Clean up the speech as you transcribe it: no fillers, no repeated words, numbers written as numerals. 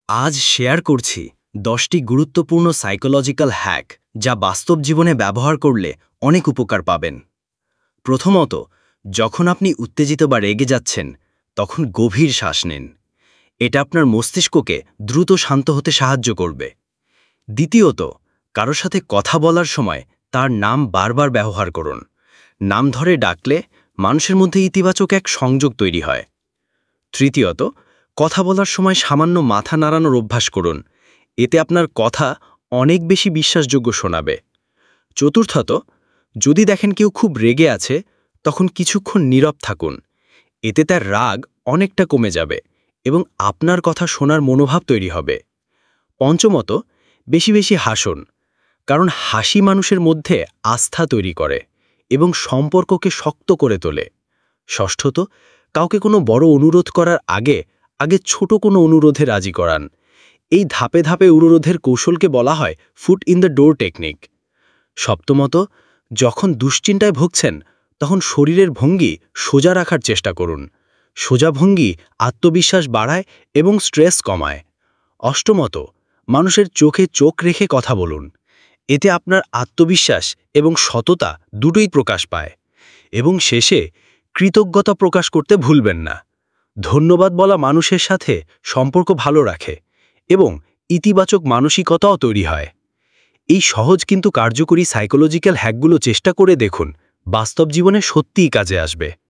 আজ শেয়ার করছি 10টি গুরুত্বপূর্ণ সাইকোলজিক্যাল হ্যাক যা বাস্তব জীবনে ব্যবহার করলে অনেক উপকার পাবেন। প্রথমত, যখন আপনি উত্তেজিত বা রেগে যাচ্ছেন তখন গভীর শ্বাস নিন। এটা আপনার মস্তিষ্ককে দ্রুত শান্ত হতে সাহায্য করবে। দ্বিতীয়ত, কারো সাথে কথা বলার সময় তার নাম বারবার ব্যবহার করুন। নাম ধরে ডাকলে মানুষের মধ্যে ইতিবাচক এক সংযোগ তৈরি হয়। তৃতীয়ত, কথা বলার সময় সামান্য মাথা নাড়ানোর অভ্যাস করুন। এতে আপনার কথা অনেক বেশি বিশ্বাসযোগ্য শোনাবে। চতুর্থত, যদি দেখেন কেউ খুব রেগে আছে তখন কিছুক্ষণ নীরব থাকুন। এতে তার রাগ অনেকটা কমে যাবে এবং আপনার কথা শোনার মনোভাব তৈরি হবে। পঞ্চমত, বেশি বেশি হাসুন, কারণ হাসি মানুষের মধ্যে আস্থা তৈরি করে এবং সম্পর্ককে শক্ত করে তোলে। ষষ্ঠত, কাউকে কোনো বড় অনুরোধ করার আগে আগে ছোট কোনো অনুরোধে রাজি করান। এই ধাপে ধাপে অনুরোধের কৌশলকে বলা হয় foot in the door technique. সপ্তমত, যখন দুশ্চিন্তায় ভুগছেন তখন শরীরের ভঙ্গি সোজা রাখার চেষ্টা করুন। সোজা ভঙ্গি আত্মবিশ্বাস বাড়ায় এবং স্ট্রেস কমায়। অষ্টমত, মানুষের চোখে চোখ রেখে কথা বলুন। এতে আপনার আত্মবিশ্বাস এবং সততা দুটোই প্রকাশ পায়। এবং শেষে, কৃতজ্ঞতা প্রকাশ করতে ভুলবেন না। ধন্যবাদ বলা মানুষের সাথে সম্পর্ক ভালো রাখে এবং ইতিবাচক মানসিকতাও তৈরি হয়। এই সহজ কিন্তু কার্যকরী সাইকোলজিক্যাল হ্যাকগুলো চেষ্টা করে দেখুন, বাস্তব জীবনে সত্যিই কাজে আসবে।